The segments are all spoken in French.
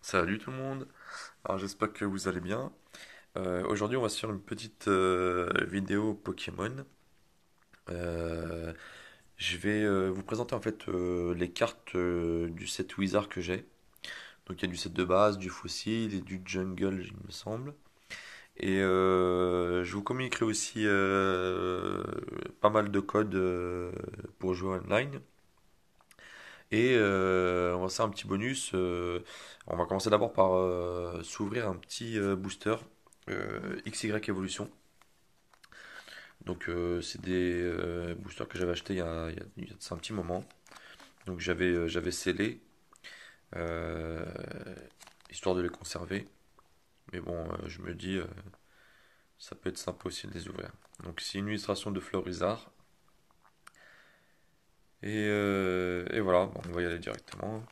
Salut tout le monde, alors j'espère que vous allez bien. Aujourd'hui on va se faire une petite vidéo Pokémon. Euh, je vais vous présenter en fait les cartes du set Wizard que j'ai. Donc il y a du set de base, du fossile et du jungle il me semble. Et je vous communiquerai aussi pas mal de codes pour jouer online. Et on va faire un petit bonus. On va commencer d'abord par s'ouvrir un petit booster XY Evolution. Donc c'est des boosters que j'avais achetés il y a de ça un petit moment. Donc j'avais scellé, euh, histoire de les conserver. Mais bon, je me dis, ça peut être sympa aussi de les ouvrir. Donc c'est une illustration de Florizard. Et voilà, bon, on va y aller directement.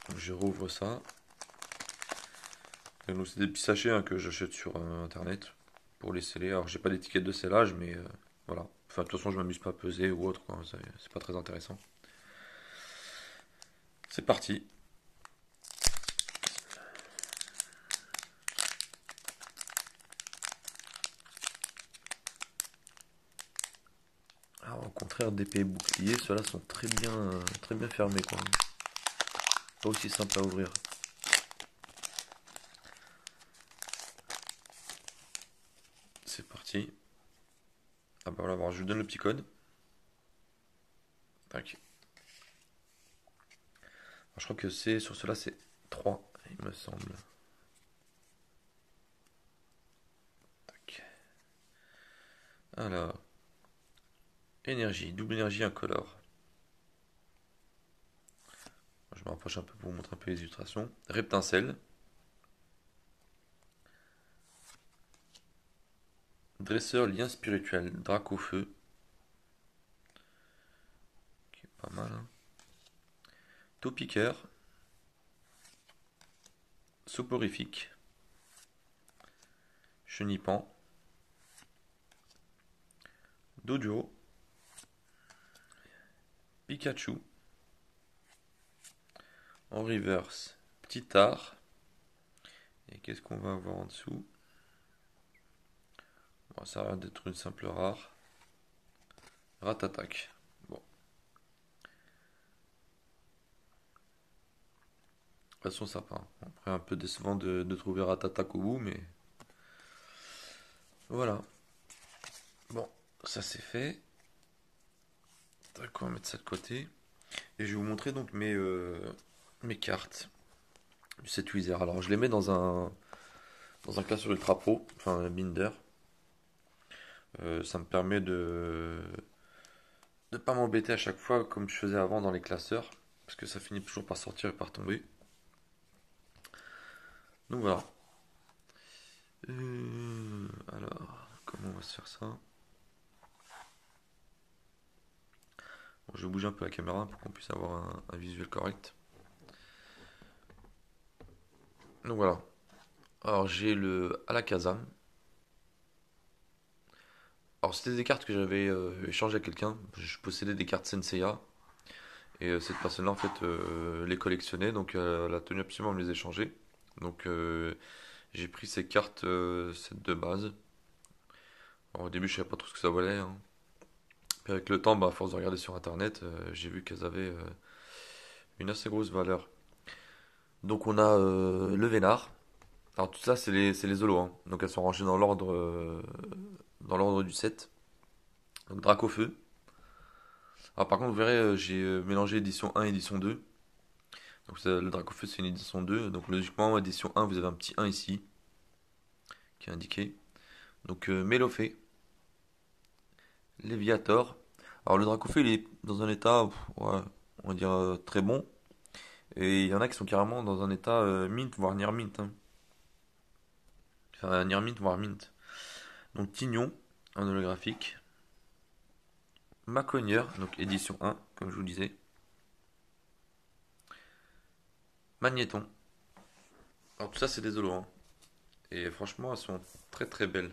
Donc, je rouvre ça. Et donc c'est des petits sachets hein, que j'achète sur internet pour les sceller. Alors j'ai pas d'étiquette de scellage, mais voilà. Enfin de toute façon je m'amuse pas à peser ou autre, quoi. C'est pas très intéressant. C'est parti. Alors au contraire d'épée et bouclier, ceux-là sont très bien fermés quoi. Pas aussi simple à ouvrir. C'est parti. Ah bah voilà, alors, je vous donne le petit code. Tac. Alors, je crois que c'est sur cela c'est 3 il me semble. Tac. Alors, énergie, double énergie incolore. Je me rapproche un peu pour vous montrer un peu les illustrations. Reptincelle, dresseur lien spirituel, drac au feu, qui est pas mal, hein. Taupiqueur, soporifique, chenipan, dojo, Pikachu, en reverse, petit art. Et qu'est-ce qu'on va avoir en dessous? Bon, ça a l'air d'être une simple rare. Ratatak. Bon, de toute façon sympa, hein. Après un peu décevant de trouver Ratatak au bout, mais voilà. Bon, ça c'est fait. D'accord, on va mettre ça de côté. Et je vais vous montrer donc mes cartes du set Wizard. Alors je les mets dans un classeur ultra pro, enfin un binder. Ça me permet de pas m'embêter à chaque fois comme je faisais avant dans les classeurs, parce que ça finit toujours par sortir et par tomber. Donc voilà. Alors, comment on va se faire ça? Bon, je vais bouger un peu la caméra pour qu'on puisse avoir un visuel correct. Donc voilà. Alors j'ai le Alakazam. Alors c'était des cartes que j'avais échangées à quelqu'un. Je possédais des cartes Senseiya. Et cette personne-là en fait les collectionnait. Donc elle a tenu absolument à me les échanger. Donc j'ai pris ces cartes set de base. Alors, au début je savais pas trop ce que ça valait, hein. Puis avec le temps, bah, à force de regarder sur internet, j'ai vu qu'elles avaient une assez grosse valeur. Donc on a le Vénard. Alors tout ça c'est les holos, hein. Donc elles sont rangées dans l'ordre du set. Donc Dracofeu. Alors par contre vous verrez j'ai mélangé édition 1 et édition 2. Donc le Dracofeu c'est une édition 2. Donc logiquement édition 1 vous avez un petit 1 ici qui est indiqué. Donc Mélofée, Léviator. Alors le Dracofeu il est dans un état ouais, on va dire très bon. Et il y en a qui sont carrément dans un état mint voire near mint, hein. Enfin near mint voire mint. Donc Tignon, un holographique. Macogneur, donc édition 1, comme je vous le disais. Magnéton. Alors tout ça c'est des holos, hein. Et franchement elles sont très belles.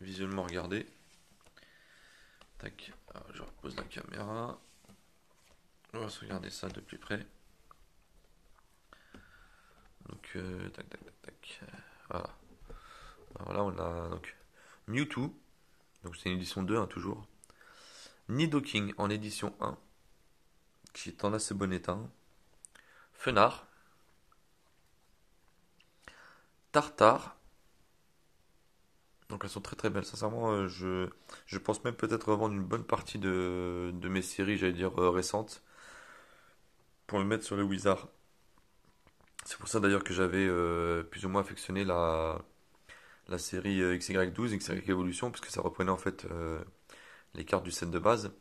Visuellement regardez. Tac, alors, je repose la caméra. On va se regarder ça de plus près. tac, tac, tac, tac. Voilà. Alors là, on a donc Mewtwo, donc c'est une édition 2, hein, toujours. Nidoking en édition 1, qui est en assez bon état. Fenard, Tartare. Donc elles sont très très belles. Sincèrement, je pense même peut-être revendre une bonne partie de mes séries, j'allais dire récentes, pour le mettre sur le Wizard. C'est pour ça d'ailleurs que j'avais plus ou moins affectionné la série XY12, XY Evolution, puisque ça reprenait en fait les cartes du set de base.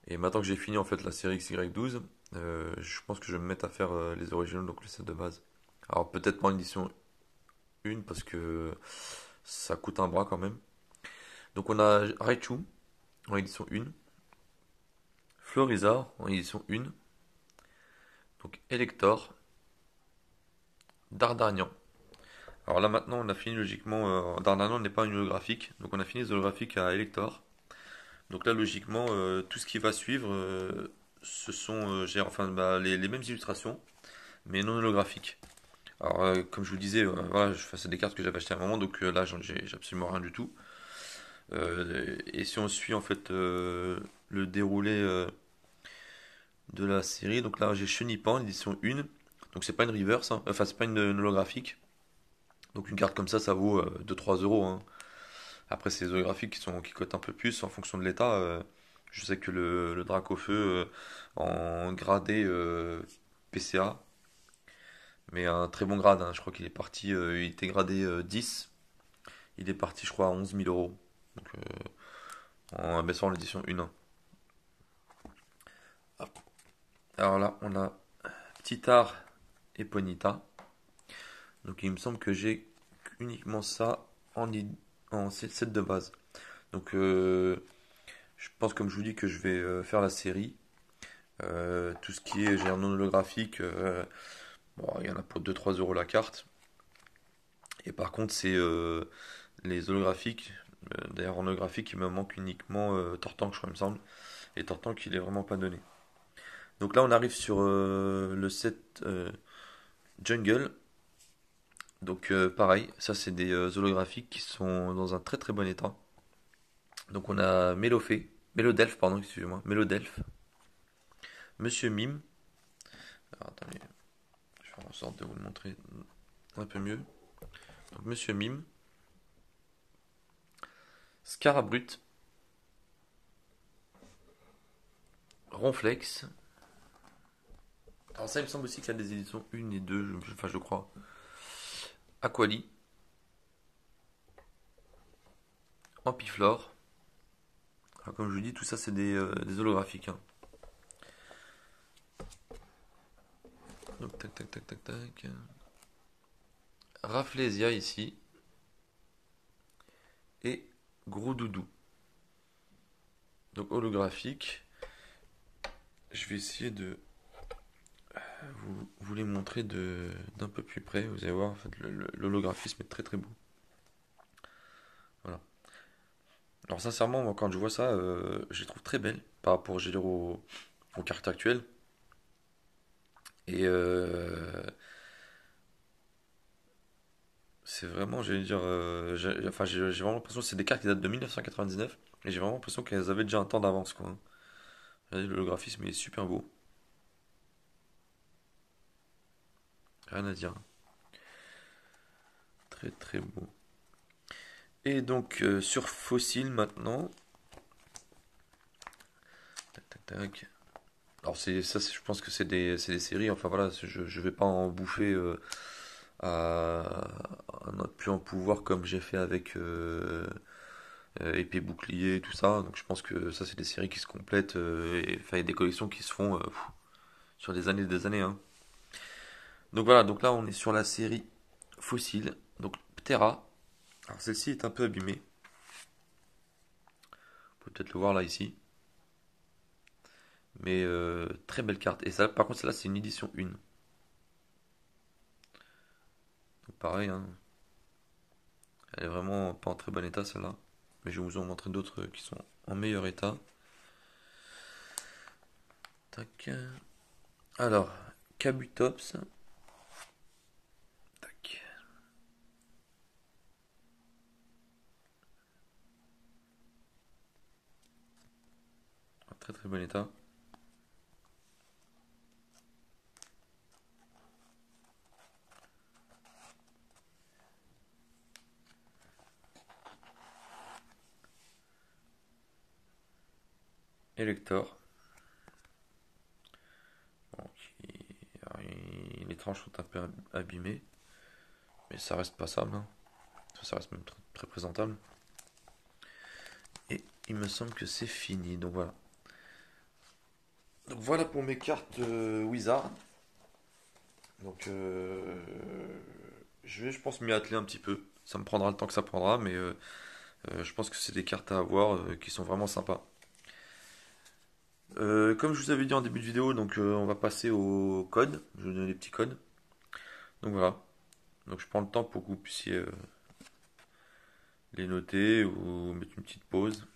Et maintenant que j'ai fini en fait la série XY12, je pense que je vais me mettre à faire les originaux, donc le set de base. Alors peut-être pas en édition 1 parce que ça coûte un bras quand même. Donc on a Raichu en édition 1, Florizard en édition 1, donc Elector, Dardarian. Alors là maintenant on a fini logiquement, Dardarian n'est pas un holographique, donc on a fini les holographiques à Elector. Donc là logiquement tout ce qui va suivre ce sont enfin, bah, les mêmes illustrations mais non holographiques. Alors comme je vous disais, voilà, c'est des cartes que j'avais achetées à un moment, donc là j'ai absolument rien du tout. Et si on suit en fait le déroulé de la série, donc là j'ai Chenipan, édition 1, donc c'est pas une reverse, hein. Enfin c'est pas une holographique, donc une carte comme ça vaut 2-3 euros, hein. Après c'est les holographiques qui cotent un peu plus en fonction de l'état. Je sais que le Dracofeu en gradé PCA, mais un très bon grade, hein. Je crois qu'il est parti, il était gradé 10, il est parti je crois à 11 000 euros. Donc en abaissant l'édition 1. Alors là, on a Titar et Ponita. Donc il me semble que j'ai uniquement ça en set de base. Donc je pense comme je vous dis que je vais faire la série. Tout ce qui est genre non holographique, bon, il y en a pour 2-3 € la carte. Et par contre c'est les holographiques. D'ailleurs en holographique il me manque uniquement Tortank je crois il me semble. Et Tortank il est vraiment pas donné. Donc là on arrive sur le set Jungle. Donc pareil, ça c'est des holographiques qui sont dans un très très bon état. Donc on a Mélodelph, pardon, excusez-moi, Mélodelph, Monsieur Mime. Alors attendez, je vais faire en sorte de vous le montrer un peu mieux. Donc Monsieur Mime, Scarabrut, Ronflex. Alors ça il me semble aussi qu'il y a des éditions 1 et 2, enfin je crois. Aquali, Ampiflore. Alors comme je vous dis, tout ça c'est des holographiques, hein. Donc tac tac tac tac tac. Rafflesia ici. Et Gros Doudou. Donc holographique. Je vais essayer de vous les montrer d'un peu plus près. Vous allez voir, en fait, l'holographisme est très très beau. Voilà. Alors sincèrement, moi, quand je vois ça, je les trouve très belles par rapport, je veux dire, aux cartes actuelles. Et c'est vraiment, je vais dire, enfin, j'ai vraiment l'impression que c'est des cartes qui datent de 1999. Et j'ai vraiment l'impression qu'elles avaient déjà un temps d'avance, quoi. L'holographisme il est super beau. Rien à dire. Très très beau. Et donc sur Fossil maintenant. Tac tac tac. Alors c'est ça, je pense que c'est des séries. Enfin voilà, je vais pas en bouffer à notre plus en pouvoir comme j'ai fait avec Épée Bouclier et tout ça. Donc je pense que ça c'est des séries qui se complètent et enfin, il y a des collections qui se font sur des années et des années, hein. Donc voilà, donc là on est sur la série Fossil. Donc Ptera. Alors celle-ci est un peu abîmée. Vous pouvez peut-être le voir là ici. Mais très belle carte. Et ça, par contre, celle-là, c'est une édition 1. Donc pareil, hein, elle est vraiment pas en très bon état celle-là. Mais je vais vous en montrer d'autres qui sont en meilleur état. Tac. Alors, Kabutops. Très très bon état. Elector. Bon, les tranches sont un peu abîmées, mais ça reste passable, hein. Ça reste même très présentable. Et il me semble que c'est fini, donc voilà. Donc voilà pour mes cartes Wizard. Donc je pense, m'y atteler un petit peu. Ça me prendra le temps que ça prendra, mais je pense que c'est des cartes à avoir qui sont vraiment sympas. Comme je vous avais dit en début de vidéo, donc on va passer au code. Je vais vous donner des petits codes. Donc voilà. Donc je prends le temps pour que vous puissiez les noter ou mettre une petite pause.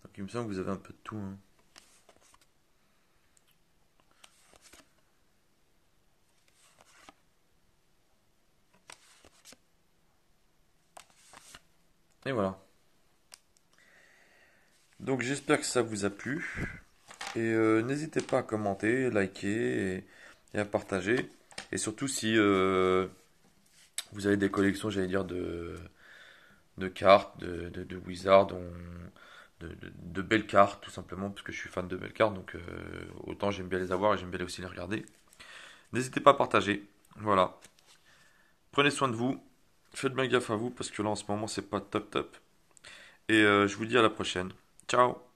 Donc il me semble que vous avez un peu de tout, hein. Et voilà. Donc j'espère que ça vous a plu. Et n'hésitez pas à commenter, liker et à partager. Et surtout si vous avez des collections, j'allais dire, de cartes, de Wizard, de belles cartes, tout simplement, parce que je suis fan de belles cartes, donc autant j'aime bien les avoir et j'aime bien aussi les regarder. N'hésitez pas à partager. Voilà. Prenez soin de vous. Faites bien gaffe à vous, parce que là en ce moment c'est pas top top. Et je vous dis à la prochaine. Ciao!